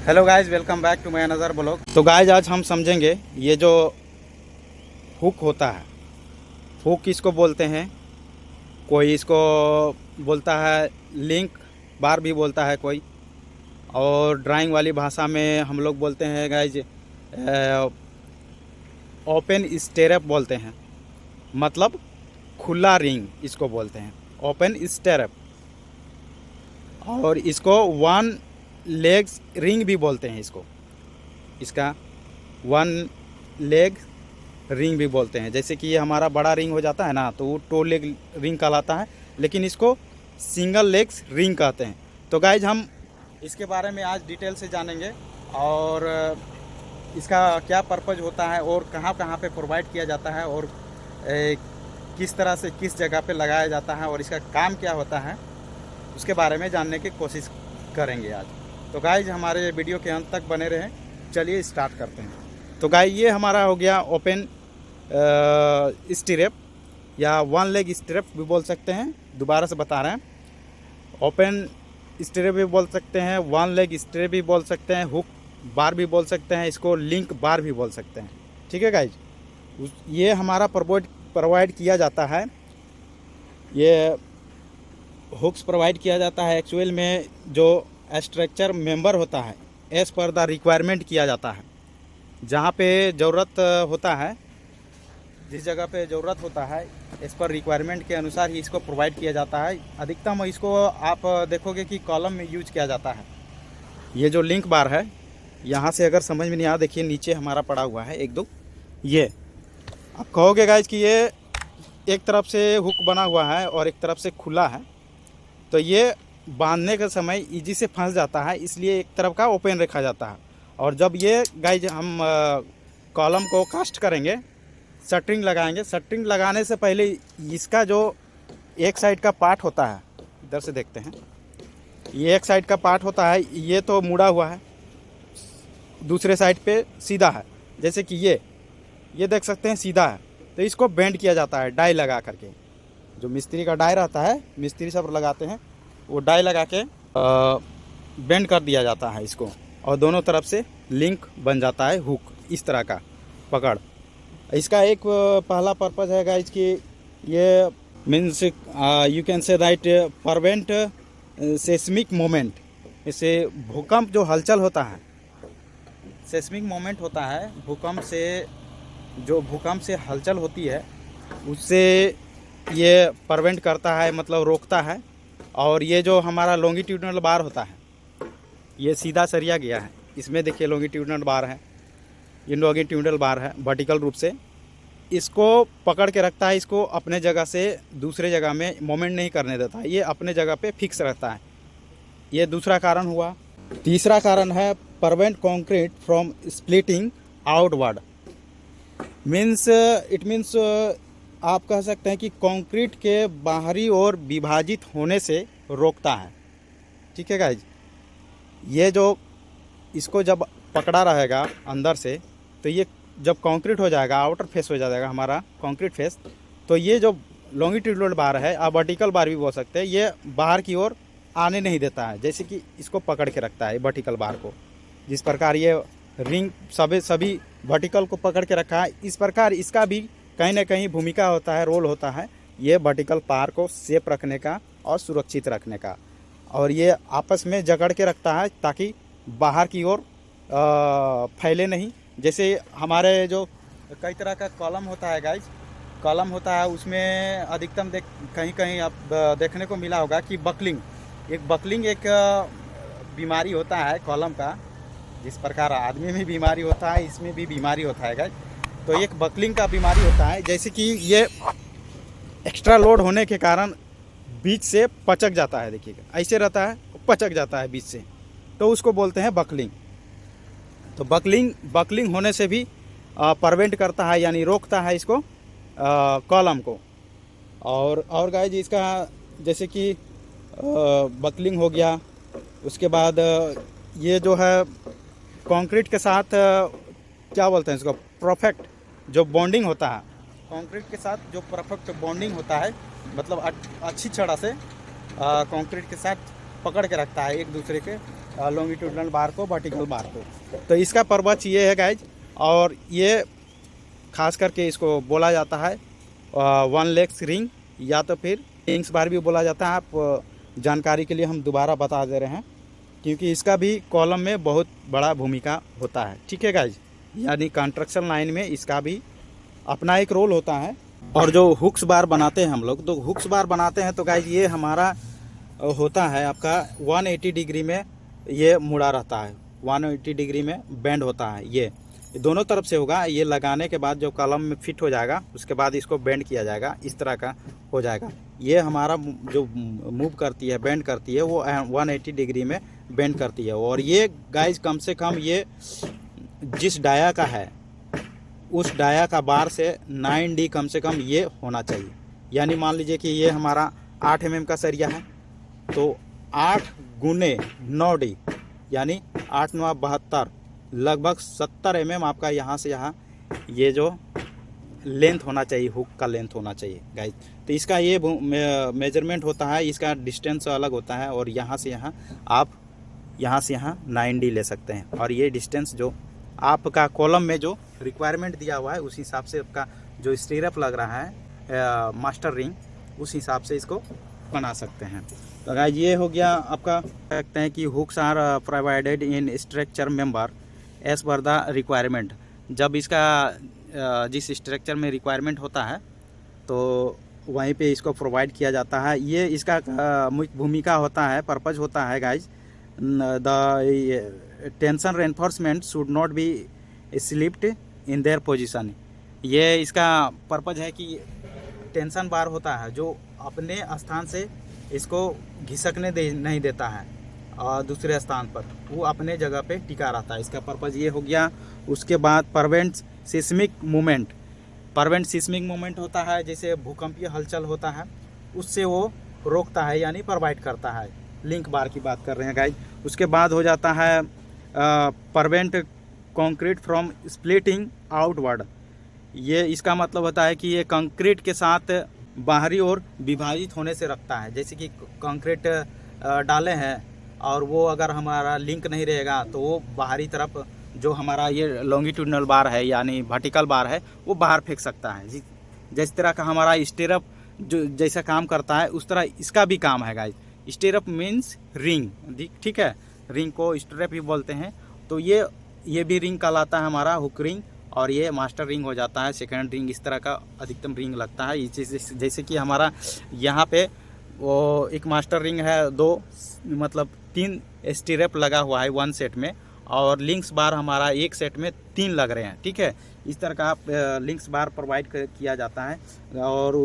Hello guys, welcome back to my another blog. तो guys आज हम समझेंगे ये जो हुक होता है, हुक किसको बोलते हैं। कोई इसको बोलता है लिंक बार भी बोलता है कोई, और ड्राइंग वाली भाषा में हम लोग बोलते हैं गाइज ओपन स्टेरअप बोलते हैं। मतलब खुला रिंग इसको बोलते हैं, ओपन स्टेरअप। और इसको वन लेग्स रिंग भी बोलते हैं इसका वन लेग रिंग भी बोलते हैं। जैसे कि ये हमारा बड़ा रिंग हो जाता है ना, तो वो टू लेग रिंग कहलाता है, लेकिन इसको सिंगल लेग्स रिंग कहते हैं। तो गाइज हम इसके बारे में आज डिटेल से जानेंगे, और इसका क्या पर्पज़ होता है और कहाँ कहाँ पे प्रोवाइड किया जाता है, और किस तरह से किस जगह पे लगाया जाता है, और इसका काम क्या होता है, उसके बारे में जानने की कोशिश करेंगे आज। तो गाइज हमारे वीडियो के अंत तक बने रहें। चलिए स्टार्ट करते हैं। तो गाइज ये हमारा हो गया ओपन स्टीरअप, या वन लेग स्टीरअप भी बोल सकते हैं। दोबारा से बता रहे हैं, ओपन स्टीरअप भी बोल सकते हैं, वन लेग स्टीरअप भी बोल सकते हैं, हुक बार भी बोल सकते हैं, इसको लिंक बार भी बोल सकते हैं। ठीक है गाइज, ये हमारा प्रोवाइड किया जाता है, ये हुक्स प्रोवाइड किया जाता है। एक्चुअल में जो स्ट्रक्चर मेंबर होता है एज़ पर द रिक्वायरमेंट किया जाता है। जहाँ पे ज़रूरत होता है, जिस जगह पे ज़रूरत होता है, एज़ पर रिक्वायरमेंट के अनुसार ही इसको प्रोवाइड किया जाता है। अधिकतम इसको आप देखोगे कि कॉलम में यूज किया जाता है। ये जो लिंक बार है, यहाँ से अगर समझ में नहीं आया, देखिए नीचे हमारा पड़ा हुआ है एक दो, ये आप कहोगे गाइज कि ये एक तरफ से हुक बना हुआ है और एक तरफ से खुला है, तो ये बांधने के समय इजी से फंस जाता है, इसलिए एक तरफ का ओपन रखा जाता है। और जब ये गाइज हम कॉलम को कास्ट करेंगे, शटरिंग लगाएंगे, शटरिंग लगाने से पहले इसका जो एक साइड का पार्ट होता है, इधर से देखते हैं, ये एक साइड का पार्ट होता है, ये तो मुड़ा हुआ है, दूसरे साइड पे सीधा है। जैसे कि ये देख सकते हैं सीधा है, तो इसको बेंड किया जाता है डाई लगा करके। जो मिस्त्री का डाई रहता है, मिस्त्री सब लगाते हैं, वो डाई लगा के बेंड कर दिया जाता है इसको, और दोनों तरफ से लिंक बन जाता है हुक, इस तरह का पकड़। इसका एक पहला पर्पज़ है गाइज कि ये means you can say right prevent seismic moment. इससे भूकंप जो हलचल होता है, सेस्मिक मोमेंट होता है, भूकंप से हलचल होती है, उससे ये प्रिवेंट करता है, मतलब रोकता है। और ये जो हमारा लॉन्गिट्यूडनल बार होता है, ये सीधा सरिया गया है, इसमें देखिए लॉन्गिट्यूडनल बार है, ये लॉन्गिट्यूडनल बार है, वर्टिकल रूप से इसको पकड़ के रखता है, इसको अपने जगह से दूसरे जगह में मोमेंट नहीं करने देता है, ये अपने जगह पे फिक्स रहता है। ये दूसरा कारण हुआ। तीसरा कारण है prevent concrete from splitting outward. It means आप कह सकते हैं कि कंक्रीट के बाहरी ओर विभाजित होने से रोकता है। ठीक है गाइज, ये जो इसको जब पकड़ा रहेगा अंदर से, तो ये जब कंक्रीट हो जाएगा, आउटर फेस हो जाएगा हमारा कंक्रीट फेस, तो ये जो लॉन्गिट्यूडनल बार है, आप वर्टिकल बार भी बोल सकते हैं, ये बाहर की ओर आने नहीं देता है। जैसे कि इसको पकड़ के रखता है वर्टिकल बार को, जिस प्रकार ये रिंग सभी वर्टिकल को पकड़ के रखा है, इस प्रकार इसका भी कहीं ना कहीं भूमिका होता है, रोल होता है, ये वर्टिकल पार को सेफ रखने का और सुरक्षित रखने का। और ये आपस में जकड़ के रखता है ताकि बाहर की ओर फैले नहीं। जैसे हमारे जो कई तरह का कॉलम होता है गाइज, कॉलम होता है, उसमें अधिकतम कहीं कहीं आप देखने को मिला होगा कि बकलिंग एक बीमारी होता है कॉलम का। जिस प्रकार आदमी में बीमारी होता है, इसमें भी बीमारी होता है गाइज। तो एक बकलिंग का बीमारी होता है, जैसे कि ये एक्स्ट्रा लोड होने के कारण बीच से पचक जाता है, देखिएगा ऐसे रहता है, पचक जाता है बीच से, तो उसको बोलते हैं बकलिंग। तो बकलिंग होने से भी प्रिवेंट करता है, यानी रोकता है इसको, कॉलम को। और गाइज इसका जैसे कि बकलिंग हो गया, उसके बाद ये जो है कंक्रीट के साथ क्या बोलते हैं इसको, परफेक्ट जो बॉन्डिंग होता है, कंक्रीट के साथ जो परफेक्ट बॉन्डिंग होता है, मतलब अच्छी तरह से कंक्रीट के साथ पकड़ के रखता है एक दूसरे के लॉन्गिट्यूडनल बार को, वर्टिकल बार को। तो इसका पर्पज ये है गाइज, और ये खास करके इसको बोला जाता है वन लेग्स रिंग या तो फिर रिंग्स बार भी बोला जाता है। आप जानकारी के लिए हम दोबारा बता दे रहे हैं, क्योंकि इसका भी कॉलम में बहुत बड़ा भूमिका होता है। ठीक है गाइज, यानी कंस्ट्रक्शन लाइन में इसका भी अपना एक रोल होता है। और जो हुक्स बार बनाते हैं हम लोग, तो हुक्स बार बनाते हैं तो गाइज ये हमारा होता है आपका 180 डिग्री में ये मुड़ा रहता है, 180 डिग्री में बेंड होता है। ये दोनों तरफ से होगा। ये लगाने के बाद जो कॉलम में फिट हो जाएगा, उसके बाद इसको बेंड किया जाएगा, इस तरह का हो जाएगा। ये हमारा जो मूव करती है, बेंड करती है, वो 180 डिग्री में बेंड करती है। और ये गाइज कम से कम ये जिस डाया का है उस डाया का बार से 9D कम से कम ये होना चाहिए। यानी मान लीजिए कि ये हमारा 8 mm का सरिया है, तो 8 गुने 9D यानी 8 9 72, लगभग 70 mm आपका यहाँ से यहाँ ये जो लेंथ होना चाहिए, हुक का लेंथ होना चाहिए गाइज। तो इसका ये मेजरमेंट होता है, इसका डिस्टेंस अलग होता है। और यहाँ से यहाँ आप यहाँ से यहाँ 9D ले सकते हैं। और ये डिस्टेंस जो आपका कॉलम में जो रिक्वायरमेंट दिया हुआ है, उस हिसाब से आपका जो स्टीरअप लग रहा है मास्टर रिंग, उस हिसाब से इसको बना सकते हैं। तो गाइज ये हो गया आपका, कहते हैं कि hooks are provided in structure member as per the requirement. जब इसका जिस स्ट्रक्चर में रिक्वायरमेंट होता है तो वहीं पे इसको प्रोवाइड किया जाता है। ये इसका मुख्य भूमिका होता है, पर्पज होता है guys, the tension reinforcement should not be slipped in their position. ये इसका पर्पज है कि टेंशन बार होता है जो अपने स्थान से इसको घिसकने नहीं देता है और दूसरे स्थान पर वो अपने जगह पे टिका रहता है। इसका पर्पज ये हो गया। उसके बाद prevent seismic movement. Prevent seismic movement होता है, जैसे भूकंपीय हलचल होता है, उससे वो रोकता है, यानी प्रोवाइड करता है। लिंक बार की बात कर रहे हैं गाइज। उसके बाद हो जाता है prevent concrete from splitting outward. ये इसका मतलब होता है कि ये कंक्रीट के साथ बाहरी ओर विभाजित होने से रखता है। जैसे कि कंक्रीट डाले हैं और वो अगर हमारा लिंक नहीं रहेगा तो वो बाहरी तरफ जो हमारा ये लॉन्गिट्यूडनल बार है यानी वर्टिकल बार है, वो बाहर फेंक सकता है। जिस तरह का हमारा स्टीरअप जो जैसा काम करता है, उस तरह इसका भी काम है गाइज। स्टीरअप मीन्स रिंग, ठीक है, रिंग को स्टीरअप ही बोलते हैं। तो ये भी रिंग कहलाता है हमारा, हुक रिंग। और ये मास्टर रिंग हो जाता है, सेकंड रिंग, इस तरह का अधिकतम रिंग लगता है। जैसे कि हमारा यहाँ पे वो एक मास्टर रिंग है, 2 मतलब 3 स्टीरअप लगा हुआ है 1 सेट में, और लिंक्स बार हमारा 1 सेट में 3 लग रहे हैं। ठीक है, इस तरह का लिंक्स बार प्रोवाइड किया जाता है। और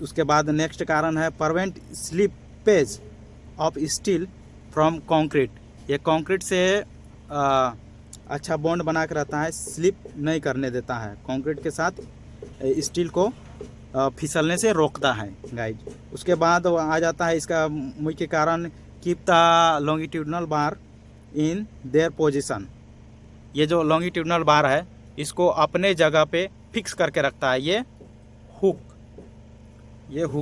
उसके बाद नेक्स्ट कारण है prevent slippage of steel from concrete. ये कंक्रीट से अच्छा बॉन्ड बना के रहता है, स्लिप नहीं करने देता है, कंक्रीट के साथ स्टील को फिसलने से रोकता है गाइज। उसके बाद आ जाता है इसका मुख्य कारण, keep the longitudinal bar in their position. ये जो लॉन्गिट्यूडनल बार है इसको अपने जगह पे फिक्स करके रखता है ये हुक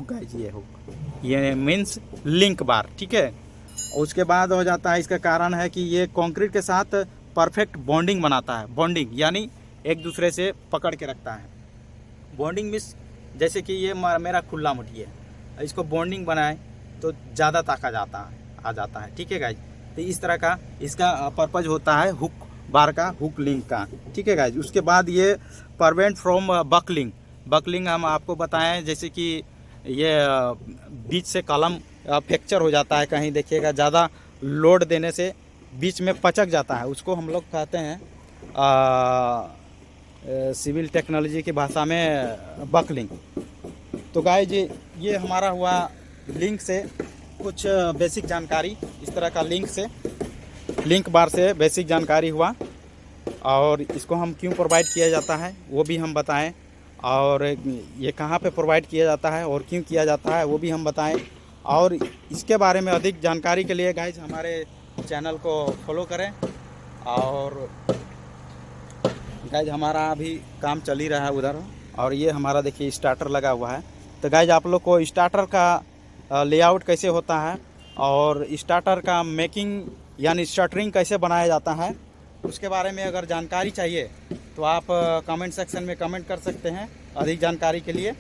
गाइज, ये हुक, ये मीन्स लिंक बार। ठीक है, उसके बाद हो जाता है इसका कारण है कि ये कंक्रीट के साथ परफेक्ट बॉन्डिंग बनाता है। बॉन्डिंग यानी एक दूसरे से पकड़ के रखता है। बॉन्डिंग मीन्स जैसे कि ये मेरा खुला मुट्ठी है, इसको बॉन्डिंग बनाए तो ज़्यादा ताका आ जाता है। ठीक है गाइज, तो इस तरह का इसका पर्पज होता है हुक बार का, हुक लिंक का। ठीक है गाइज, उसके बाद ये प्रिवेंट फ्रॉम बकलिंग। बकलिंग हम आपको बताएं, जैसे कि ये बीच से कॉलम फ्रैक्चर हो जाता है, कहीं देखिएगा ज़्यादा लोड देने से बीच में पचक जाता है, उसको हम लोग कहते हैं सिविल टेक्नोलॉजी की भाषा में बकलिंग। तो गाइज ये हमारा हुआ लिंक से कुछ बेसिक जानकारी। इस तरह का लिंक बार से बेसिक जानकारी हुआ, और इसको हम क्यों प्रोवाइड किया जाता है वो भी हम बताएं, और ये कहाँ पे प्रोवाइड किया जाता है और क्यों किया जाता है वो भी हम बताएं। और इसके बारे में अधिक जानकारी के लिए गाइज हमारे चैनल को फॉलो करें। और गाइज हमारा अभी काम चल ही रहा है उधर, और ये हमारा देखिए स्टार्टर लगा हुआ है। तो गाइज आप लोग को स्टार्टर का लेआउट कैसे होता है और स्टार्टर का मेकिंग यानी स्टार्टरिंग कैसे बनाया जाता है उसके बारे में अगर जानकारी चाहिए तो आप कमेंट सेक्शन में कमेंट कर सकते हैं अधिक जानकारी के लिए।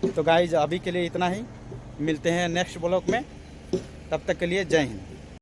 तो गाइज अभी के लिए इतना ही, मिलते हैं नेक्स्ट ब्लॉग में, तब तक के लिए जय हिंद।